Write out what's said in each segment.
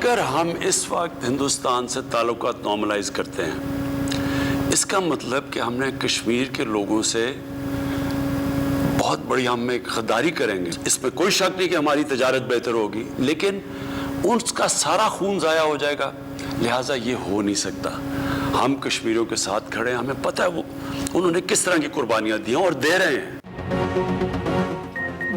अगर हम इस वक्त हिंदुस्तान से ताल्लुकात नॉर्मलाइज करते हैं, इसका मतलब कि हमने कश्मीर के लोगों से बहुत बड़ी हम में गद्दारी करेंगे। इसमें कोई शक नहीं कि हमारी तजारत बेहतर होगी, लेकिन उसका सारा खून ज़ाया हो जाएगा। लिहाजा ये हो नहीं सकता। हम कश्मीरियों के साथ खड़े हैं, हमें पता है वो उन्होंने किस तरह की कुर्बानियां दी हैं और दे रहे हैं।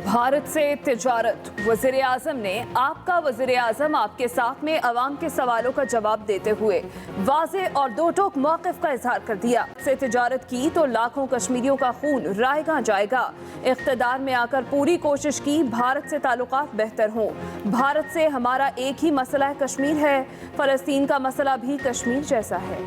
भारत से तिजारत। वज़ीर आज़म ने आपका वज़ीर आज़म आपके साथ में अवाम के सवालों का जवाब देते हुए वाज़े और दो टोक मौक़िफ़ का इजहार कर दिया। से तिजारत की तो लाखों कश्मीरियों का खून रायगा जाएगा। इक़्तिदार में आकर पूरी कोशिश की भारत से ताल्लुकात बेहतर हों। भारत से हमारा एक ही मसला कश्मीर है, फ़लस्तीन का मसला भी कश्मीर जैसा है।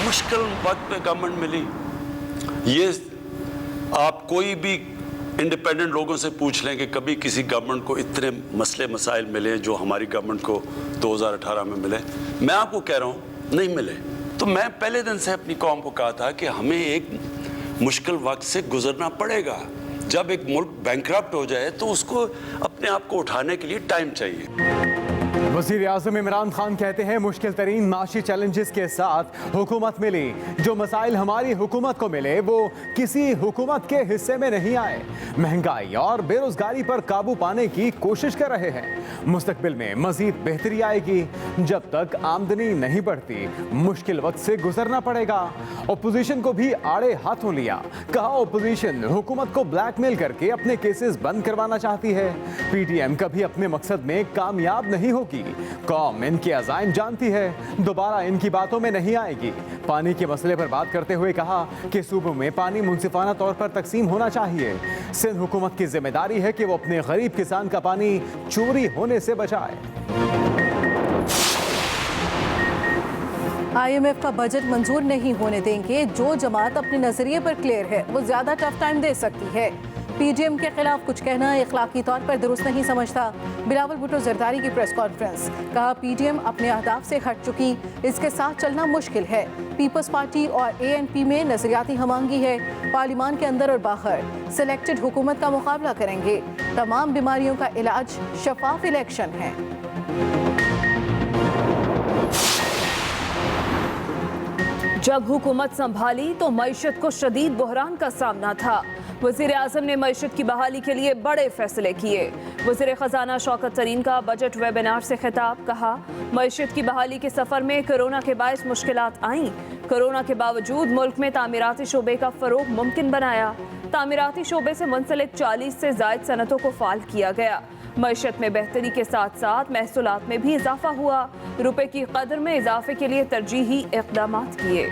मुश्किल वक्त पे गवर्नमेंट मिली। ये आप कोई भी इंडिपेंडेंट लोगों से पूछ लें कि कभी किसी गवर्नमेंट को इतने मसले मसाइल मिले जो हमारी गवर्नमेंट को 2018 में मिले। मैं आपको कह रहा हूँ नहीं मिले। तो मैं पहले दिन से अपनी कौम को कहा था कि हमें एक मुश्किल वक्त से गुजरना पड़ेगा। जब एक मुल्क बैंकरप्ट हो जाए तो उसको अपने आप को उठाने के लिए टाइम चाहिए। वज़ीर आज़म इमरान खान कहते हैं मुश्किल तरीन माशी चैलेंजेस के साथ हुकूमत मिली। जो मसाइल हमारी हुकूमत को मिले वो किसी हुकूमत के हिस्से में नहीं आए। महंगाई और बेरोजगारी पर काबू पाने की कोशिश कर रहे हैं। मुस्तकबिल में मजीद बेहतरी आएगी। जब तक आमदनी नहीं बढ़ती मुश्किल वक्त से गुजरना पड़ेगा। ओपोजिशन को भी आड़े हाथों लिया। कहा ओपोजिशन हुकूमत को ब्लैकमेल करके अपने केसेस बंद करवाना चाहती है। PTM कभी अपने मकसद में कामयाब नहीं होगी। कौम इनके अज़ाइम जानती है, दोबारा इनकी बातों में नहीं आएगी। पानी के मसले पर बात करते हुए कहा कि सूबों में पानी मुनसिफाना तौर पर तकसीम होना चाहिए। सिंध हुकूमत की जिम्मेदारी है कि वो अपने गरीब किसान का पानी चोरी होने से बचाए। IMF का बजट मंजूर नहीं होने देंगे। जो जमात अपने नजरिए पर क्लियर है वो ज्यादा टफ टाइम दे सकती है। PTM के खिलाफ कुछ कहना इखलाकी तौर पर दुरुस्त नहीं समझता। बिलावल भुट्टो जरदारी की प्रेस कॉन्फ्रेंस। कहा PTM अपने अहदाफ से हट चुकी, इसके साथ चलना मुश्किल है। पीपल्स पार्टी और ANP में नजरियाती हमआंगी है। पार्लिमान के अंदर और बाहर सिलेक्टेड हुकूमत का मुकाबला करेंगे। तमाम बीमारियों का इलाज शफाफ इलेक्शन है। जब हुकूमत संभाली तो मईशत को शदीद बहरान का सामना था। वज़ीर आज़म ने मईशत की बहाली के लिए बड़े फैसले किए। वज़ीर ख़जाना शौकत तरीन का बजट वेबिनार से खिताब। कहा मईशत की बहाली के सफ़र में कोरोना के बायस मुश्किलात आईं। कोरोना के बावजूद मुल्क में तामीराती शोबे का फ़रोग मुमकिन बनाया। तामीराती शोबे से मुंसलिक 40 से ज़ायद सनतों को फ़ाल किया गया। मईशत में बेहतरी के साथ साथ महसूलात में भी इजाफा हुआ। रुपए की कदर में इजाफे के लिए तरजीही इक़दाम किए।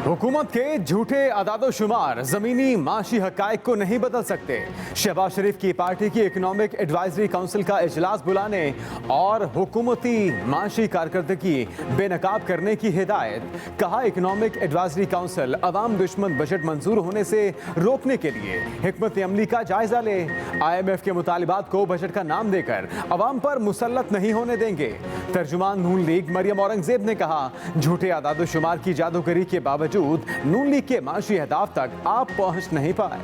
हुकूमत के झूठे अदादोशुमार ज़मीनी माशी हक़ाइक़ को नहीं बदल सकते। शहबाज शरीफ की पार्टी की इकनॉमिक एडवाइजरी काउंसिल का इजलास बुलाने और हुकूमती माशी कारकर्दगी बेनकाब करने की हिदायत। कहा इकनॉमिक एडवाइजरी काउंसिल अवाम दुश्मन बजट मंजूर होने से रोकने के लिए हिकमत अमली का जायजा ले। IMF के मुतालिबात को बजट का नाम देकर अवाम पर मुसल्लत नहीं होने देंगे। तर्जुमान नून लीग मरियम औरंगजेब ने कहा झूठे अदादोशुमार की जादूगरी के बावजूद नून लीग के माशी अहदाफ तक आप पहुंच नहीं पाए।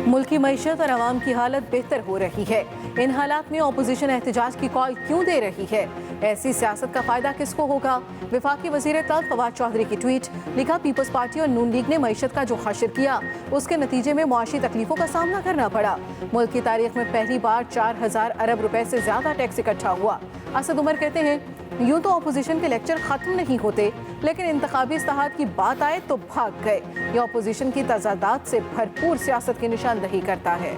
मुल्की मईशत और आवाम की हालत बेहतर हो रही है। इन हालात में अपोजिशन एहतजाज की कॉल क्यों दे रही है? ऐसी सियासत का फायदा किसको होगा? वफाकी वज़ीर तल्ख फवाद चौधरी की ट्वीट। लिखा पीपल्स पार्टी और नून लीग ने मईशत का जो हशर किया उसके नतीजे में मुआशी तकलीफों का सामना करना पड़ा। मुल्क की तारीख में पहली बार 4000 अरब रुपए से ज्यादा टैक्स इकट्ठा हुआ। असद उमर कहते हैं यूं तो अपोजिशन के लेक्चर खत्म नहीं होते, लेकिन इंतखाबी इस्तेहाद की बात आए तो भाग गए। यह अपोजिशन की तजादात से भरपूर सियासत की निशानदही करता है।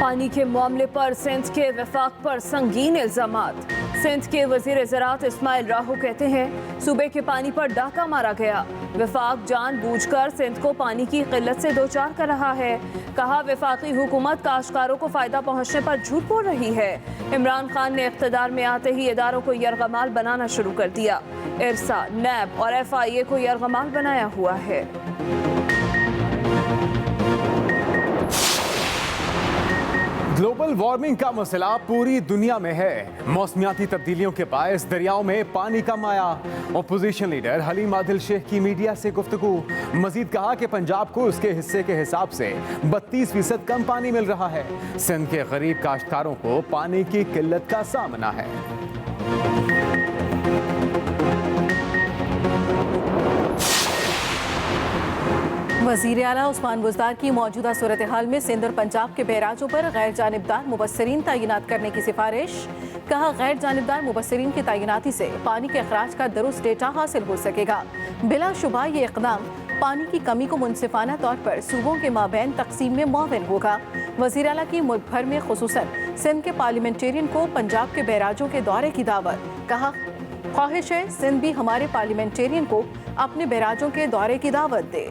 पानी के मामले पर सिंध के वफाक पर संगीन इल्जामात। सिंध के वजीर ज़राअत इस्माइल राहू कहते हैं सूबे के पानी पर डाका मारा गया। वफाक जानबूझकर सिंध को पानी की किल्लत से दो चार कर रहा है। कहा वफाकी हुकूमत काश्तकारों को फायदा पहुंचने पर झूठ बोल रही है। इमरान खान ने इख्तिदार में आते ही इदारों को यरगमाल बनाना शुरू कर दिया। इरसा, नैब और FIA को यरगमाल बनाया हुआ है। ग्लोबल वार्मिंग का मसला पूरी दुनिया में है। मौसमियाती तब्दीलियों के बायस दरियाओं में पानी कम आया। अपोजिशन लीडर हलीम आदिल शेख की मीडिया से गुफ्तगू। मजीद कहा कि पंजाब को उसके हिस्से के हिसाब से 32% कम पानी मिल रहा है। सिंध के गरीब काश्तकारों को पानी की किल्लत का सामना है। वज़ीर आला उस्मान बुज़दार की मौजूदा सूरत हाल में सिंध और पंजाब के बैराजों पर गैर जानिबदार मुबस्सिरीन तैनात करने की सिफारिश। कहा, गैर जानिबदार मुबस्सिरीन की तैनाती से पानी के अखराज का दुरुस्त डेटा हासिल हो सकेगा। बिलाशुबा ये इक़दाम पानी की कमी को मुनसिफाना तौर पर सूबों के माबैन तकसीम में मुआविन होगा। वज़ीर आला की मुल्क भर में खुसूसन सिंध के पार्लियामेंटेरियन को पंजाब के बैराजों के दौरे की दावत। कहा, ख्वाहिश है सिंध भी हमारे पार्लियामेंटेरियन को अपने बैराजों के दौरे की दावत दे।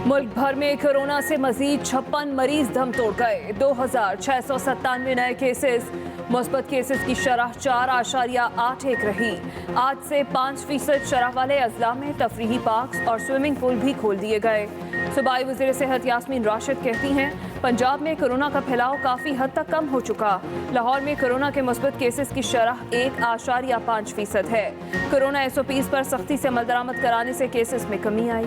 मुल्क भर में कोरोना से मजीद 56 मरीज दम तोड़ गए। 2697 नए केसेस। मुस्बत केसेस की शरह 4.81 रही। आज से 5% शरह वाले अजला में तफरीही पार्क्स और स्विमिंग पूल भी खोल दिए गए। सूबाई वज़ीर सेहत यास्मीन राशिद कहती हैं, पंजाब में कोरोना का फैलाव काफ़ी हद तक कम हो चुका। लाहौर में कोरोना के मुस्बत केसेस की शरह 1.5% है। कोरोना SOPs पर सख्ती से अमल दरामद कराने से केसेस में कमी आई।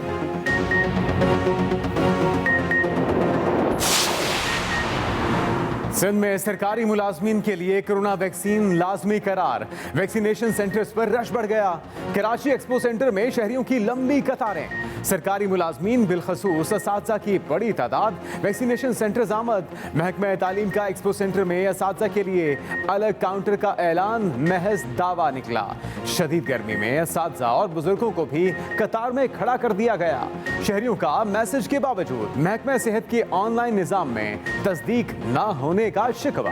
सिंध में सरकारी मुलाजमीन के लिए कोरोना वैक्सीन लाजमी करार। वैक्सीनेशन सेंटर्स पर रश बढ़ गया। कराची एक्सपो सेंटर में शहरियों की लंबी कतारें। सरकारी मुलाजमीन बिलखसूस असातिज़ा की बड़ी तादाद वैक्सीनेशन सेंटर्स आमद। महकमा तालीम का एक्सपो सेंटर में असातिज़ा के लिए अलग काउंटर का ऐलान महज दावा निकला। शदीद गर्मी में असातिज़ा और बुजुर्गों को भी कतार में खड़ा कर दिया गया। शहरियों का मैसेज के बावजूद महकमा सेहत के ऑनलाइन निज़ाम में तस्दीक न होने का शिकवा।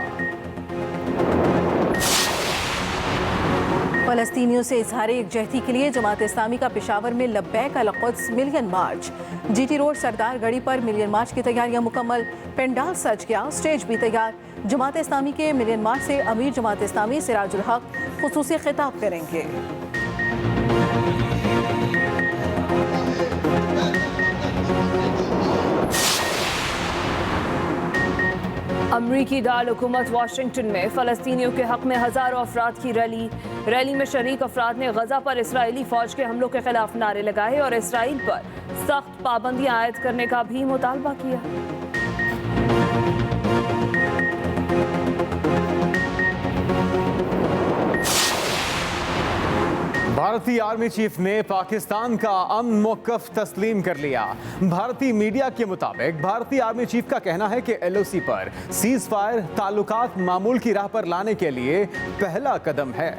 फलस्तीनियों से इजहार यकजहती के लिए जमात इस्लामी का पेशावर में लब्बैक अल कुद्स मिलियन मार्च। GT रोड सरदार गढ़ी पर मिलियन मार्च की तैयारियां मुकम्मल। पेंडाल सज गया, स्टेज भी तैयार। जमात इस्लामी के मिलियन मार्च से अमीर जमात इस्लामी सिराजुल हक खुसूसी खिताब करेंगे। अमरीकी दार हुकूमत वाशिंगटन में फ़लस्तीनियों के हक में हज़ारों अफराद की रैली में शरीक अफराद ने गजा पर इसराइली फ़ौज के हमलों के खिलाफ नारे लगाए और इसराइल पर सख्त पाबंदियां आयद करने का भी मुतालबा किया। भारतीय आर्मी चीफ ने पाकिस्तान का अमन मौक़िफ़ तस्लीम कर लिया। भारतीय मीडिया के मुताबिक भारतीय आर्मी चीफ का कहना है कि LOC पर सीज़ फायर ताल्लुकात मामूल की राह पर लाने के लिए पहला कदम है।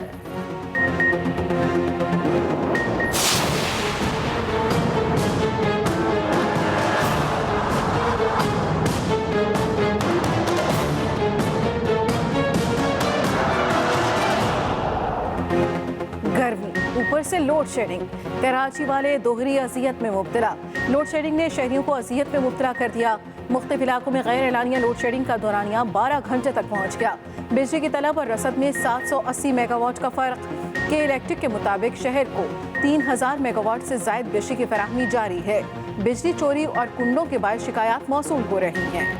ऊपर से लोड शेडिंग। कराची वाले दोहरी अजियत में मुब्तला। लोड शेडिंग ने शहरियों को अजियत में मुब्तला कर दिया। मुख्तलिफ इलाकों में गैर एलानिया लोड शेडिंग का दौरानिया 12 घंटे तक पहुंच गया। बिजली की तलब और रसद में 780 मेगावाट का फर्क। के इलेक्ट्रिक के मुताबिक शहर को 3000 मेगावाट से जायद बिजली की फराहमी जारी है। बिजली चोरी और कुंडों के बाद शिकायत मौसूल हो रही हैं।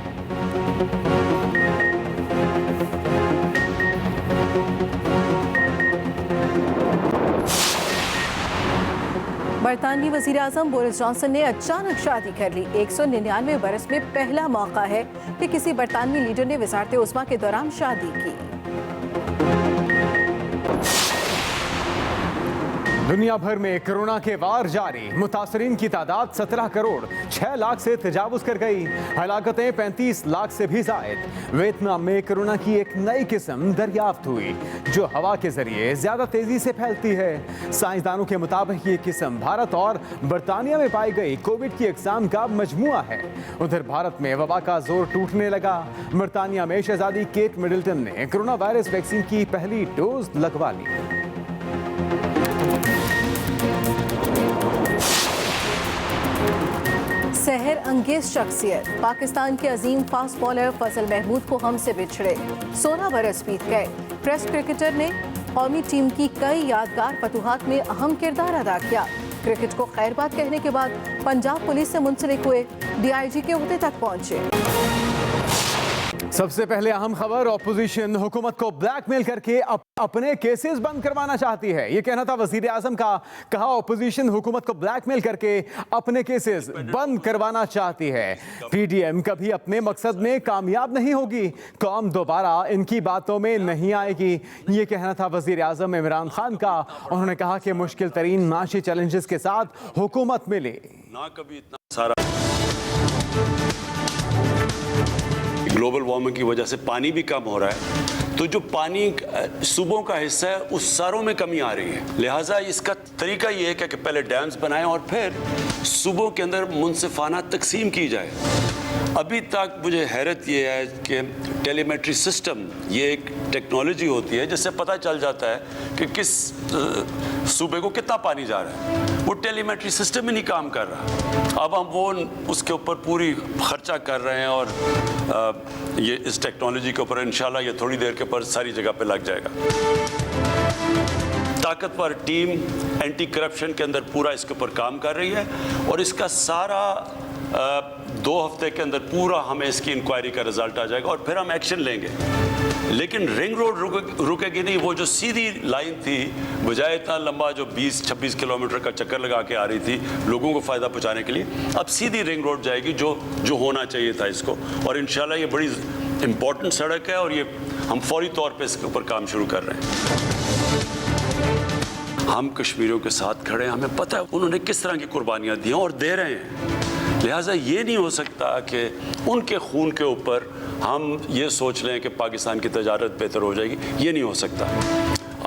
बरतानवी वज़ीर आज़म बोरिस जॉनसन ने अचानक शादी कर ली। 199 बरस में पहला मौका है कि किसी बरतानवी लीडर ने वज़ारत उज़्मा के दौरान शादी की। दुनिया भर में कोरोना के वार जारी। मुतासरीन की तादाद 17 करोड़ 6 लाख से तजावुज कर गई। हलाकतें 35 लाख से भी जायद। वियतनाम में कोरोना की एक नई किस्म दरियाफ्त हुई जो हवा के जरिए ज्यादा तेजी से फैलती है। साइंसदानों के मुताबिक ये किस्म भारत और बरतानिया में पाई गई कोविड की अक़साम का मजमुआ है। उधर भारत में वबा का जोर टूटने लगा। बरतानिया में शहजादी केट मिडल्टन ने कोरोना वायरस वैक्सीन की पहली डोज लगवा ली। सहर अंगेज शख्सियत पाकिस्तान के अजीम फास्ट बॉलर फजल महमूद को हमसे बिछड़े 16 बरस बीत गए। टेस्ट क्रिकेटर ने कौमी टीम की कई यादगार फतूहात में अहम किरदार अदा किया। क्रिकेट को खैरबाद कहने के बाद पंजाब पुलिस से मुंसलिक हुए DIG के ओहदे तक पहुंचे। सबसे पहले अहम खबर, ऑपोजिशन हुकूमत को ब्लैकमेल करके अपने केसेस बंद करवाना चाहती है। ये कहना था वजीर आजम का। कहा ऑपोजिशन हुकूमत को ब्लैकमेल करके अपने केसेस बंद करवाना चाहती है। PDM कभी अपने मकसद में कामयाब नहीं होगी, कौम दोबारा इनकी बातों में नहीं आएगी। ये कहना था वजीर आजम इमरान खान का। उन्होंने कहा कि मुश्किल तरीन माशी चैलेंजेस के साथ हुकूमत मिली। ना कभी इतना सारा ग्लोबल वार्मिंग की वजह से पानी भी कम हो रहा है, तो जो पानी सूबों का हिस्सा है उस सारों में कमी आ रही है। लिहाजा इसका तरीका ये है कि पहले डैम्स बनाएं और फिर सूबों के अंदर मुनसिफाना तकसीम की जाए। अभी तक मुझे हैरत ये है कि टेलीमेट्री सिस्टम ये एक टेक्नोलॉजी होती है जिससे पता चल जाता है कि किस सूबे को कितना पानी जा रहा है। वो टेलीमेट्री सिस्टम ही नहीं काम कर रहा। अब हम वो उसके ऊपर पूरी खर्चा कर रहे हैं और ये इस टेक्नोलॉजी के ऊपर इंशाल्लाह ये थोड़ी देर के ऊपर सारी जगह पे लग जाएगा। ताकतवर टीम एंटी करप्शन के अंदर पूरा इसके ऊपर काम कर रही है और इसका सारा 2 हफ्ते के अंदर पूरा हमें इसकी इंक्वायरी का रिजल्ट आ जाएगा और फिर हम एक्शन लेंगे। लेकिन रिंग रोड रुकेगी नहीं। वो जो सीधी लाइन थी, बजाय इतना लंबा जो 20-26 किलोमीटर का चक्कर लगा के आ रही थी लोगों को फ़ायदा पहुंचाने के लिए, अब सीधी रिंग रोड जाएगी जो होना चाहिए था इसको। और इंशाल्लाह ये बड़ी इंपॉर्टेंट सड़क है और ये हम फौरी तौर पे इसके ऊपर काम शुरू कर रहे हैं। हम कश्मीरियों के साथ खड़े हैं, हमें पता है उन्होंने किस तरह की कुर्बानियाँ दी और दे रहे हैं। लिहाजा ये नहीं हो सकता कि उनके खून के ऊपर हम ये सोच लें कि पाकिस्तान की तजारत बेहतर हो जाएगी। ये नहीं हो सकता।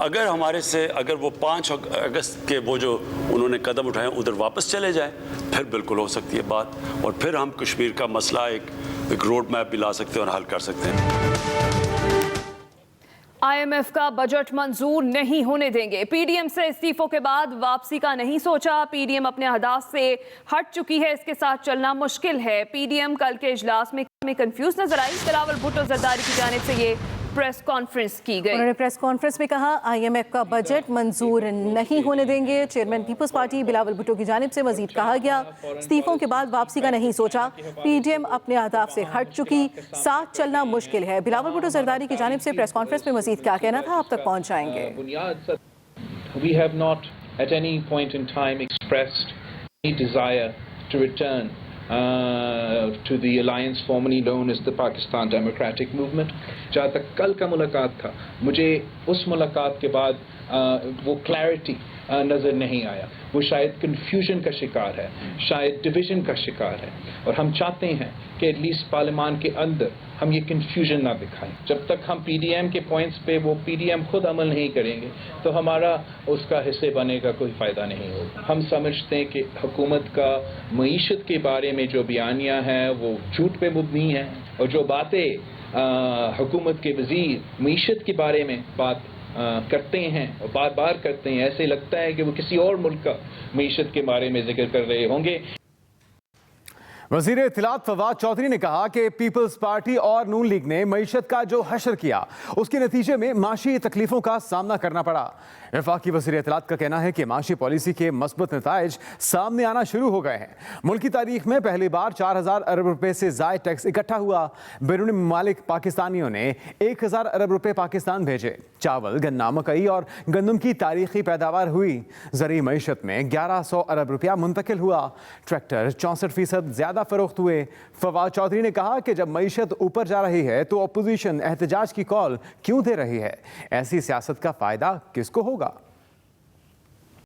अगर हमारे से अगर वो 5 अगस्त के वो जो उन्होंने कदम उठाए उधर वापस चले जाएं, फिर बिल्कुल हो सकती है बात और फिर हम कश्मीर का मसला एक रोड मैप भी ला सकते हैं और हल कर सकते हैं। IMF का बजट मंजूर नहीं होने देंगे। PDM से इस्तीफों के बाद वापसी का नहीं सोचा। PDM अपने अहदाफ से हट चुकी है, इसके साथ चलना मुश्किल है। PDM कल के इजलास में कंफ्यूज नजर आई। बिलावल भुट्टो जरदारी की जानिब से ये प्रेस कॉन्फ्रेंस की गई। उन्होंने प्रेस कॉन्फ्रेंस में कहा IMF का बजट मंजूर नहीं होने देंगे। चेयरमैन पीपल्स पार्टी बिलावल भुट्टो की जानिब से मजीद कहा गया, इस्तीफों के बाद वापसी का नहीं सोचा। PDM अपने अहदाफ से हट चुकी, साथ चलना मुश्किल है। बिलावल भुट्टो जरदारी की जानिब से प्रेस कॉन्फ्रेंस में मजीद क्या कहना था, आप तक पहुँच जाएंगे। We have not at any point in time expressed any desire to return to the alliance formerly known as the Pakistan Democratic Movement. जहाँ तक कल का मुलाकात था, मुझे उस मुलाकात के बाद वो क्लैरिटी नज़र नहीं आया। वो शायद कन्फ्यूजन का शिकार है, शायद डिवीज़न का शिकार है और हम चाहते हैं कि एटलीस्ट पार्लियामान के अंदर हम ये कन्फ्यूजन ना दिखाएं। जब तक हम PDM के पॉइंट्स पे वो PDM खुद अमल नहीं करेंगे तो हमारा उसका हिस्से बनने का कोई फ़ायदा नहीं होगा। हम समझते हैं कि हुकूमत का मईशत के बारे में जो बयानियाँ हैं वो झूठ पे मुबनी हैं और जो बातें हुकूमत के वज़ीर मईशत के बारे में बात करते हैं और बार बार करते हैं, ऐसे लगता है कि वो किसी और मुल्क का मईशत के बारे में जिक्र कर रहे होंगे। वज़ीर इत्तलात फवाद चौधरी ने कहा कि पीपल्स पार्टी और नून लीग ने मईशत का जो हशर किया उसके नतीजे में माशी तकलीफों का सामना करना पड़ा। वफाकी वज़ीर इत्तलात का कहना है कि माशी पॉलिसी के मस्बत नताइज सामने आना शुरू हो गए हैं। मुल्क की तारीख में पहली बार 4000 अरब रुपए से ज़ायद टैक्स इकट्ठा हुआ। बैरूनी ममालिक पाकिस्तानियों ने 1000 अरब रुपए पाकिस्तान भेजे। चावल, गन्ना, मकई और गंदम की तारीखी पैदावार हुई। ज़रूरी मईशत में 1100 अरब रुपया मुंतकिल हुआ। ट्रैक्टर 64% ज़्यादा फरोख्त हुए। फवाद चौधरी ने कहा कि जब मईशत ऊपर जा रही है तो अपोजिशन एहतजाज की कॉल क्यों दे रही है? ऐसी सियासत का फ़ायदा किसको होगा?